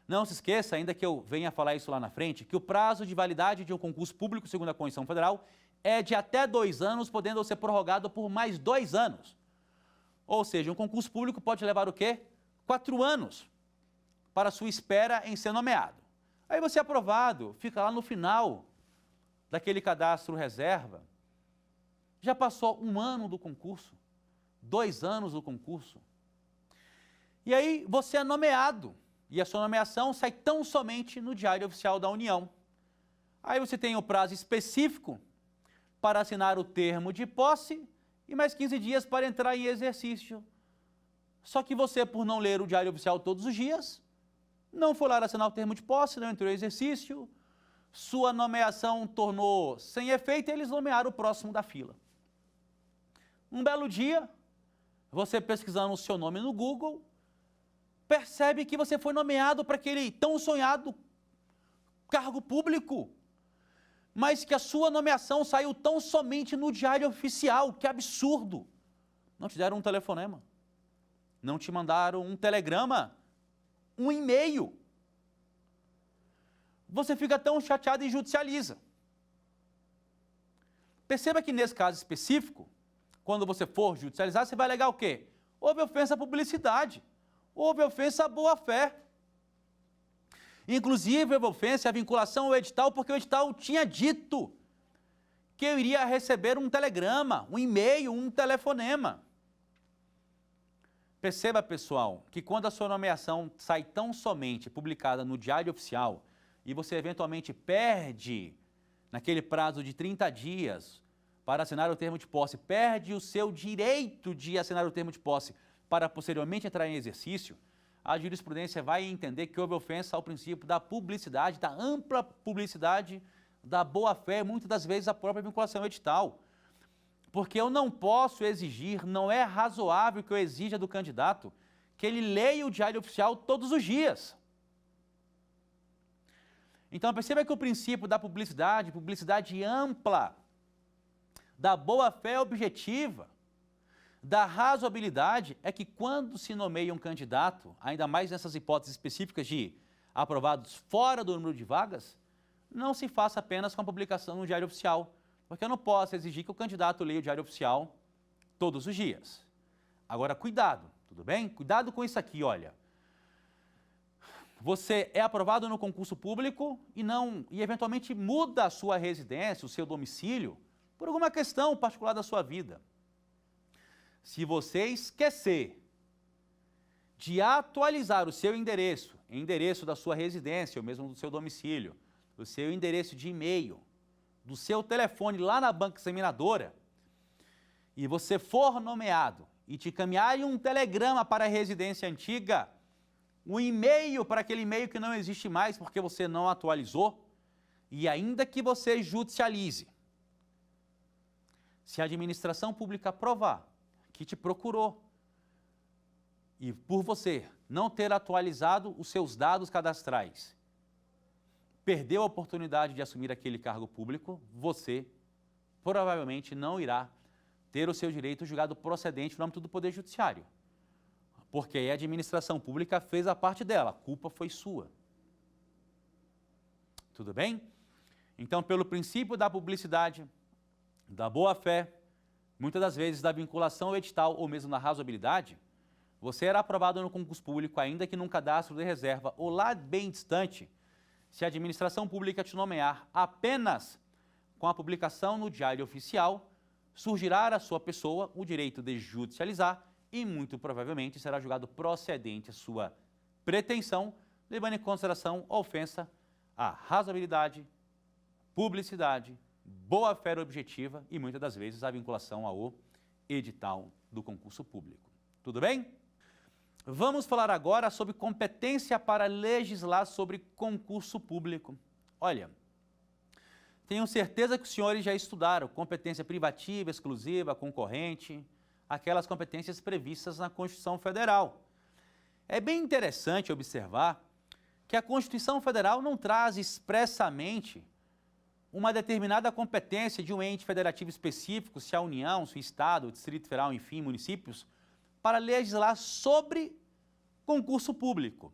Não se esqueça, ainda que eu venha falar isso lá na frente, que o prazo de validade de um concurso público, segundo a Constituição Federal, é de até 2 anos, podendo ser prorrogado por mais 2 anos. Ou seja, um concurso público pode levar o quê? 4 anos para sua espera em ser nomeado. Aí você é aprovado, fica lá no final daquele cadastro reserva. Já passou 1 ano do concurso, 2 anos do concurso. E aí você é nomeado, e a sua nomeação sai tão somente no Diário Oficial da União. Aí você tem o prazo específico para assinar o termo de posse e mais 15 dias para entrar em exercício. Só que você, por não ler o Diário Oficial todos os dias, não foi lá assinar o termo de posse, não entrou em exercício, sua nomeação tornou sem efeito e eles nomearam o próximo da fila. Um belo dia, você pesquisando o seu nome no Google, percebe que você foi nomeado para aquele tão sonhado cargo público, mas que a sua nomeação saiu tão somente no Diário Oficial. Que absurdo! Não te deram um telefonema, não te mandaram um telegrama, um e-mail. Você fica tão chateado e judicializa. Perceba que nesse caso específico, quando você for judicializar, você vai alegar o quê? Houve ofensa à publicidade, houve ofensa à boa-fé. Inclusive, houve ofensa à vinculação ao edital, porque o edital tinha dito que eu iria receber um telegrama, um e-mail, um telefonema. Perceba, pessoal, que quando a sua nomeação sai tão somente publicada no Diário Oficial e você eventualmente perde, naquele prazo de 30 dias, para assinar o termo de posse, perde o seu direito de assinar o termo de posse para posteriormente entrar em exercício, a jurisprudência vai entender que houve ofensa ao princípio da publicidade, da ampla publicidade, da boa-fé, muitas das vezes a própria vinculação ao edital. Porque eu não posso exigir, não é razoável que eu exija do candidato que ele leia o Diário Oficial todos os dias. Então perceba que o princípio da publicidade, publicidade ampla, da boa-fé objetiva, da razoabilidade, é que quando se nomeia um candidato, ainda mais nessas hipóteses específicas de aprovados fora do número de vagas, não se faça apenas com a publicação no Diário Oficial, porque eu não posso exigir que o candidato leia o Diário Oficial todos os dias. Agora, cuidado, tudo bem? Cuidado com isso aqui, olha. Você é aprovado no concurso público e eventualmente muda a sua residência, o seu domicílio, por alguma questão particular da sua vida. Se você esquecer de atualizar o seu endereço da sua residência, ou mesmo do seu domicílio, o seu endereço de e-mail, do seu telefone lá na banca examinadora e você for nomeado e te encaminharem um telegrama para a residência antiga, um e-mail para aquele e-mail que não existe mais porque você não atualizou, e ainda que você judicialize, se a administração pública provar que te procurou e por você não ter atualizado os seus dados cadastrais, perdeu a oportunidade de assumir aquele cargo público, você provavelmente não irá ter o seu direito julgado procedente no âmbito do Poder Judiciário. Porque a administração pública fez a parte dela, a culpa foi sua. Tudo bem? Então, pelo princípio da publicidade, da boa-fé, muitas das vezes da vinculação ao edital ou mesmo na razoabilidade, você era aprovado no concurso público, ainda que num cadastro de reserva ou lá bem distante, se a administração pública te nomear apenas com a publicação no Diário Oficial, surgirá à sua pessoa o direito de judicializar e, muito provavelmente, será julgado procedente a sua pretensão, levando em consideração a ofensa à razoabilidade, publicidade, boa-fé objetiva e, muitas das vezes, a vinculação ao edital do concurso público. Tudo bem? Vamos falar agora sobre competência para legislar sobre concurso público. Olha, tenho certeza que os senhores já estudaram competência privativa, exclusiva, concorrente, aquelas competências previstas na Constituição Federal. É bem interessante observar que a Constituição Federal não traz expressamente uma determinada competência de um ente federativo específico, se a União, se o Estado, o Distrito Federal, enfim, municípios, para legislar sobre concurso público.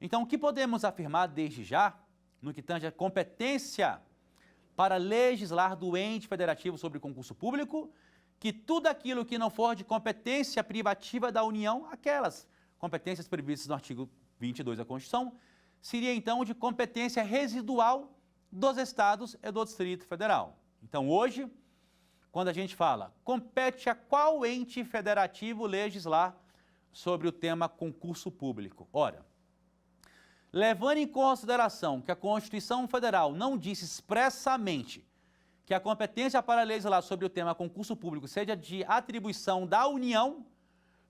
Então, o que podemos afirmar desde já, no que tange a competência para legislar do ente federativo sobre concurso público, que tudo aquilo que não for de competência privativa da União, aquelas competências previstas no artigo 22 da Constituição, seria então de competência residual dos estados e do Distrito Federal. Então, hoje, quando a gente fala, compete a qual ente federativo legislar sobre o tema concurso público? Ora, levando em consideração que a Constituição Federal não disse expressamente que a competência para legislar sobre o tema concurso público seja de atribuição da União,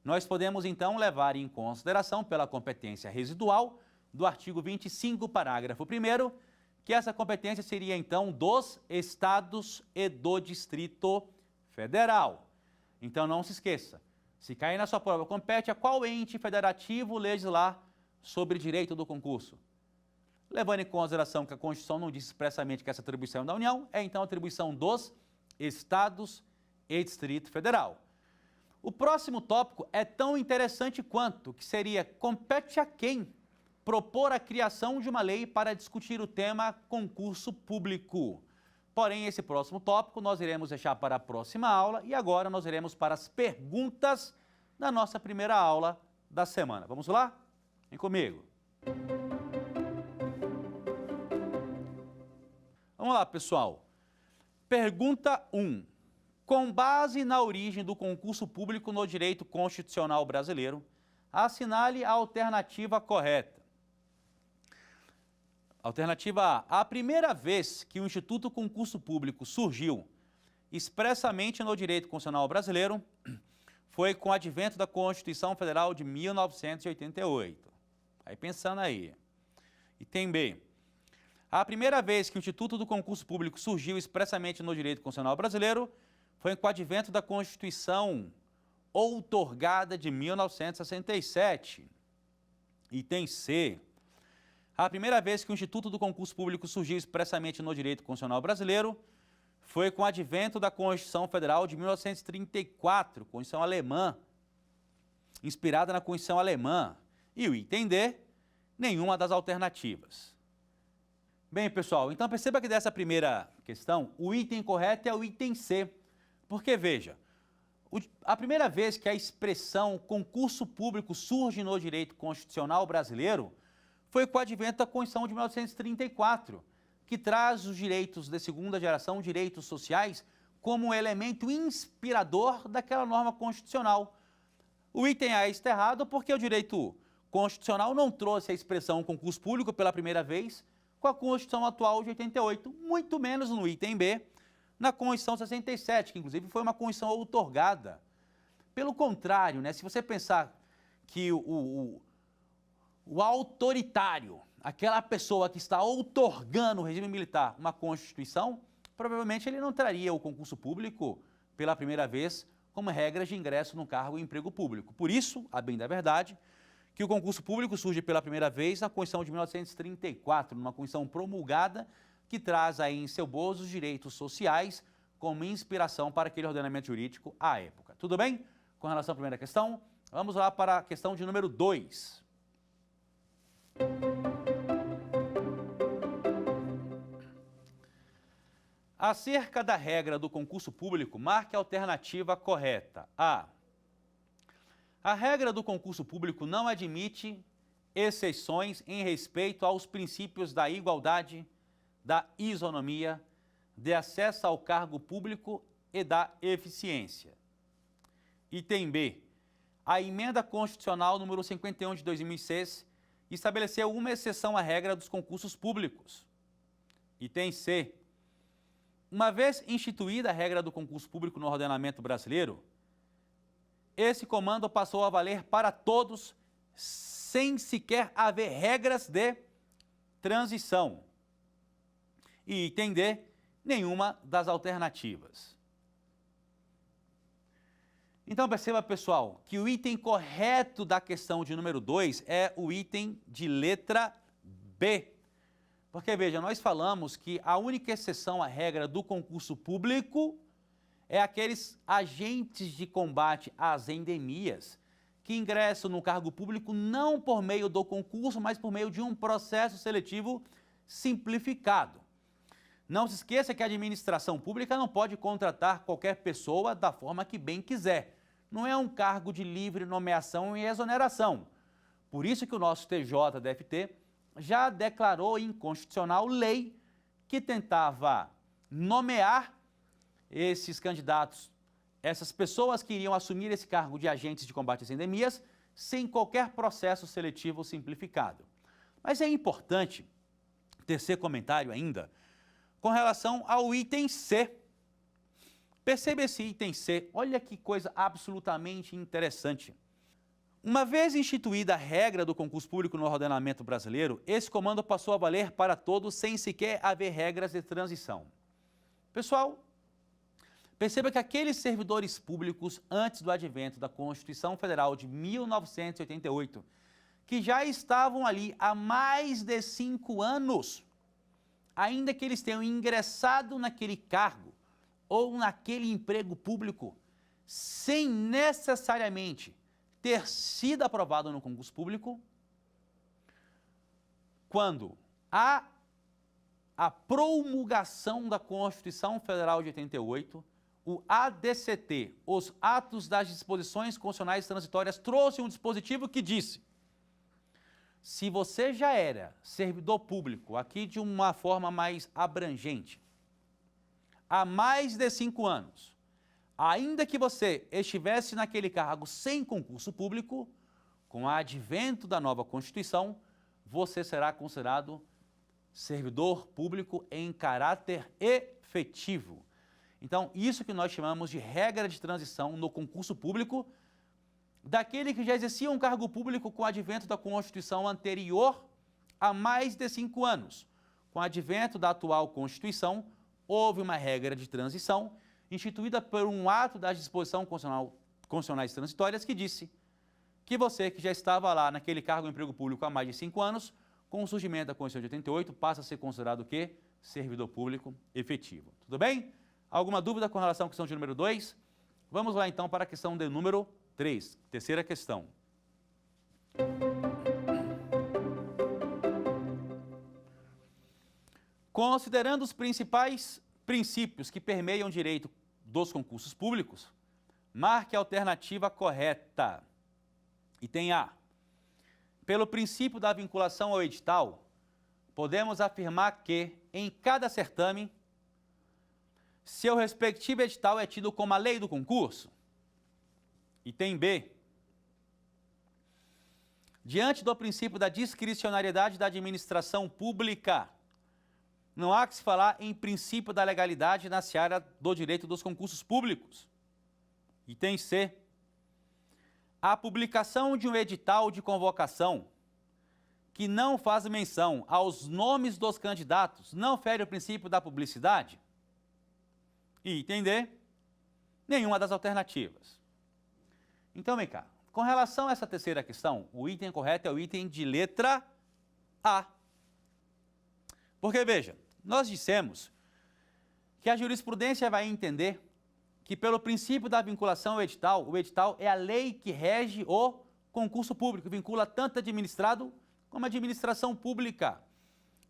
nós podemos então levar em consideração pela competência residual do artigo 25, parágrafo 1º, que essa competência seria então dos estados e do Distrito Federal. Então não se esqueça, se cair na sua prova, compete a qual ente federativo legislar sobre direito do concurso? Levando em consideração que a Constituição não diz expressamente que essa atribuição é da União, é então a atribuição dos estados e Distrito Federal. O próximo tópico é tão interessante quanto, que seria, compete a quem propor a criação de uma lei para discutir o tema concurso público. Porém, esse próximo tópico nós iremos deixar para a próxima aula e agora nós iremos para as perguntas da nossa primeira aula da semana. Vamos lá? Vem comigo. Vamos lá, pessoal. Pergunta 1. Com base na origem do concurso público no direito constitucional brasileiro, assinale a alternativa correta. Alternativa A. A primeira vez que o Instituto Concurso Público surgiu expressamente no direito constitucional brasileiro foi com o advento da Constituição Federal de 1988. Aí pensando aí. Item B. A primeira vez que o Instituto do Concurso Público surgiu expressamente no direito constitucional brasileiro foi com o advento da Constituição outorgada de 1967. Item C. A primeira vez que o Instituto do Concurso Público surgiu expressamente no direito constitucional brasileiro foi com o advento da Constituição Federal de 1934, Constituição alemã, inspirada na Constituição alemã. E o item D, nenhuma das alternativas. Bem, pessoal, então perceba que dessa primeira questão, o item correto é o item C. Porque, veja, a primeira vez que a expressão concurso público surge no direito constitucional brasileiro foi com o advento da Constituição de 1934, que traz os direitos de segunda geração, direitos sociais, como um elemento inspirador daquela norma constitucional. O item A está errado porque o direito constitucional não trouxe a expressão concurso público pela primeira vez com a Constituição atual de 88, muito menos no item B, na Constituição 67, que inclusive foi uma Constituição outorgada. Pelo contrário, né, se você pensar que o autoritário, aquela pessoa que está outorgando o regime militar uma Constituição, provavelmente ele não traria o concurso público pela primeira vez como regras de ingresso no cargo e emprego público. Por isso, a bem da verdade, que o concurso público surge pela primeira vez na Constituição de 1934, numa Constituição promulgada que traz aí em seu bolso os direitos sociais como inspiração para aquele ordenamento jurídico à época. Tudo bem? Com relação à primeira questão, vamos lá para a questão de número 2. Acerca da regra do concurso público, marque a alternativa correta. A regra do concurso público não admite exceções em respeito aos princípios da igualdade, da isonomia, de acesso ao cargo público e da eficiência. Item B. A emenda constitucional número 51 de 2006 estabeleceu uma exceção à regra dos concursos públicos. Item C. Uma vez instituída a regra do concurso público no ordenamento brasileiro, esse comando passou a valer para todos, sem sequer haver regras de transição. E item D, nenhuma das alternativas. Então perceba, pessoal, que o item correto da questão de número 2 é o item de letra B. Porque, veja, nós falamos que a única exceção à regra do concurso público é aqueles agentes de combate às endemias que ingressam no cargo público não por meio do concurso, mas por meio de um processo seletivo simplificado. Não se esqueça que a administração pública não pode contratar qualquer pessoa da forma que bem quiser. Não é um cargo de livre nomeação e exoneração. Por isso que o nosso TJDFT já declarou inconstitucional lei que tentava nomear esses candidatos, essas pessoas que iriam assumir esse cargo de agentes de combate às endemias, sem qualquer processo seletivo simplificado. Mas é importante tecer comentário ainda com relação ao item C. Perceba esse item C, olha que coisa absolutamente interessante. Uma vez instituída a regra do concurso público no ordenamento brasileiro, esse comando passou a valer para todos sem sequer haver regras de transição. Pessoal, perceba que aqueles servidores públicos, antes do advento da Constituição Federal de 1988, que já estavam ali há mais de 5 anos, ainda que eles tenham ingressado naquele cargo ou naquele emprego público, sem necessariamente ter sido aprovado no concurso público, quando há a promulgação da Constituição Federal de 88, o ADCT, os Atos das Disposições Constitucionais Transitórias, trouxe um dispositivo que disse: se você já era servidor público, aqui de uma forma mais abrangente, há mais de 5 anos, ainda que você estivesse naquele cargo sem concurso público, com o advento da nova Constituição, você será considerado servidor público em caráter efetivo. Então, isso que nós chamamos de regra de transição no concurso público, daquele que já exercia um cargo público com o advento da Constituição anterior há mais de 5 anos. Com o advento da atual Constituição, houve uma regra de transição instituída por um ato das disposições constitucionais transitórias que disse que você que já estava lá naquele cargo de emprego público há mais de 5 anos, com o surgimento da Constituição de 88, passa a ser considerado o quê? Servidor público efetivo. Tudo bem? Alguma dúvida com relação à questão de número 2? Vamos lá então para a questão de número 3, terceira questão. Considerando os principais princípios que permeiam o direito dos concursos públicos, marque a alternativa correta. Item A. Pelo princípio da vinculação ao edital, podemos afirmar que, em cada certame, seu respectivo edital é tido como a lei do concurso. Item B. Diante do princípio da discricionariedade da administração pública, não há que se falar em princípio da legalidade na seara do direito dos concursos públicos. Item C. A publicação de um edital de convocação que não faz menção aos nomes dos candidatos não fere o princípio da publicidade? Item D. Nenhuma das alternativas. Então, vem cá. Com relação a essa terceira questão, o item correto é o item de letra A. Porque, veja, nós dissemos que a jurisprudência vai entender que, pelo princípio da vinculação ao edital, o edital é a lei que rege o concurso público, vincula tanto administrado como a administração pública.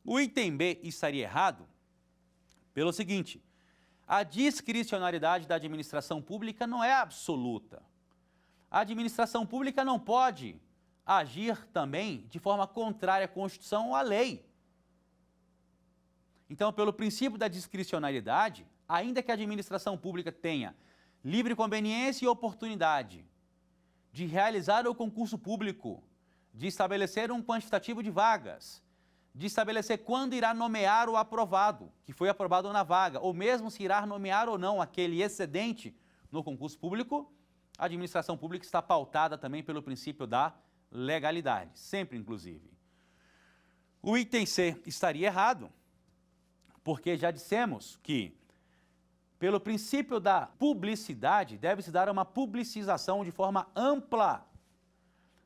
O item B estaria errado pelo seguinte: a discricionariedade da administração pública não é absoluta. A administração pública não pode agir também de forma contrária à Constituição ou à lei. Então, pelo princípio da discricionariedade, ainda que a administração pública tenha livre conveniência e oportunidade de realizar o concurso público, de estabelecer um quantitativo de vagas, de estabelecer quando irá nomear o aprovado, que foi aprovado na vaga, ou mesmo se irá nomear ou não aquele excedente no concurso público, a administração pública está pautada também pelo princípio da legalidade, sempre inclusive. O item C estaria errado, porque já dissemos que, pelo princípio da publicidade, deve-se dar uma publicização de forma ampla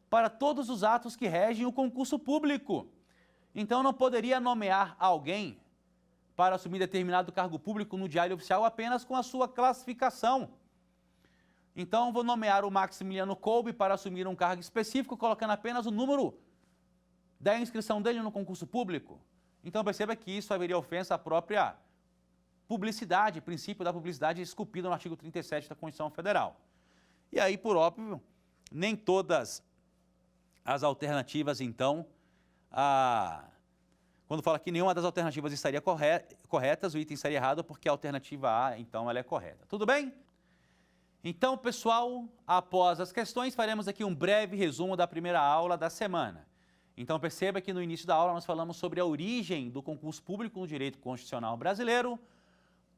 para todos os atos que regem o concurso público. Então, não poderia nomear alguém para assumir determinado cargo público no Diário Oficial apenas com a sua classificação. Então, vou nomear o Maximiliano Kolbe para assumir um cargo específico, colocando apenas o número da inscrição dele no concurso público. Então, perceba que isso haveria ofensa à própria publicidade, princípio da publicidade esculpido no artigo 37 da Constituição Federal. E aí, por óbvio, nem todas as alternativas, então, quando fala que nenhuma das alternativas estaria corretas, o item estaria errado, porque a alternativa A, então, ela é correta. Tudo bem? Então, pessoal, após as questões, faremos aqui um breve resumo da primeira aula da semana. Então, perceba que no início da aula nós falamos sobre a origem do concurso público no direito constitucional brasileiro.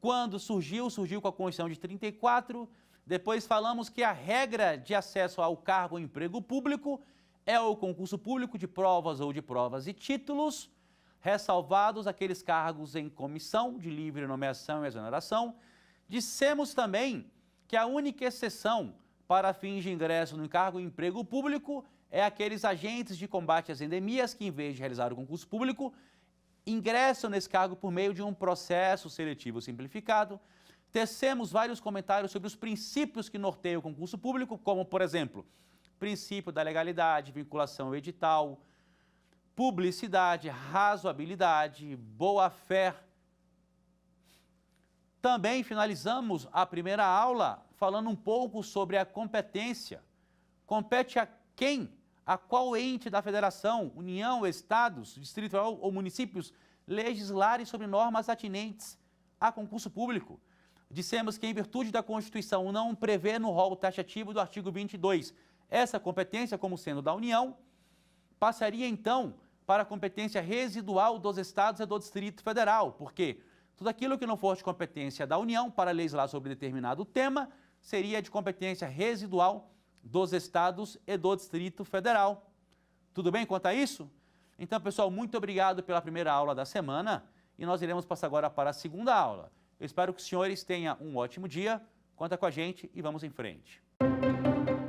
Quando surgiu com a Constituição de 34. Depois falamos que a regra de acesso ao cargo ou emprego público é o concurso público de provas ou de provas e títulos, ressalvados aqueles cargos em comissão de livre nomeação e exoneração. Dissemos também que a única exceção para fins de ingresso no cargo e emprego público é aqueles agentes de combate às endemias que, em vez de realizar o concurso público, ingressam nesse cargo por meio de um processo seletivo simplificado. Tecemos vários comentários sobre os princípios que norteiam o concurso público, como, por exemplo, princípio da legalidade, vinculação ao edital, publicidade, razoabilidade, boa-fé. Também finalizamos a primeira aula falando um pouco sobre a competência. Compete a quem? A qual ente da federação, União, Estados, Distrito Federal ou municípios legislarem sobre normas atinentes a concurso público. Dissemos que, em virtude da Constituição não prevê no rol taxativo do artigo 22 essa competência como sendo da União, passaria então para a competência residual dos Estados e do Distrito Federal, porque tudo aquilo que não for de competência da União para legislar sobre determinado tema seria de competência residual dos Estados e do Distrito Federal. Tudo bem quanto a isso? Então, pessoal, muito obrigado pela primeira aula da semana e nós iremos passar agora para a segunda aula. Eu espero que os senhores tenham um ótimo dia. Conta com a gente e vamos em frente.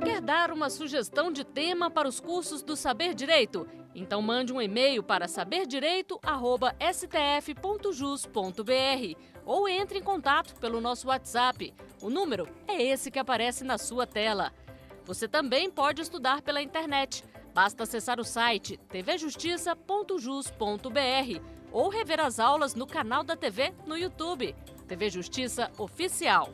Quer dar uma sugestão de tema para os cursos do Saber Direito? Então mande um e-mail para saberdireito@stf.jus.br ou entre em contato pelo nosso WhatsApp. O número é esse que aparece na sua tela. Você também pode estudar pela internet. Basta acessar o site tvjustiça.jus.br ou rever as aulas no canal da TV no YouTube. TV Justiça Oficial.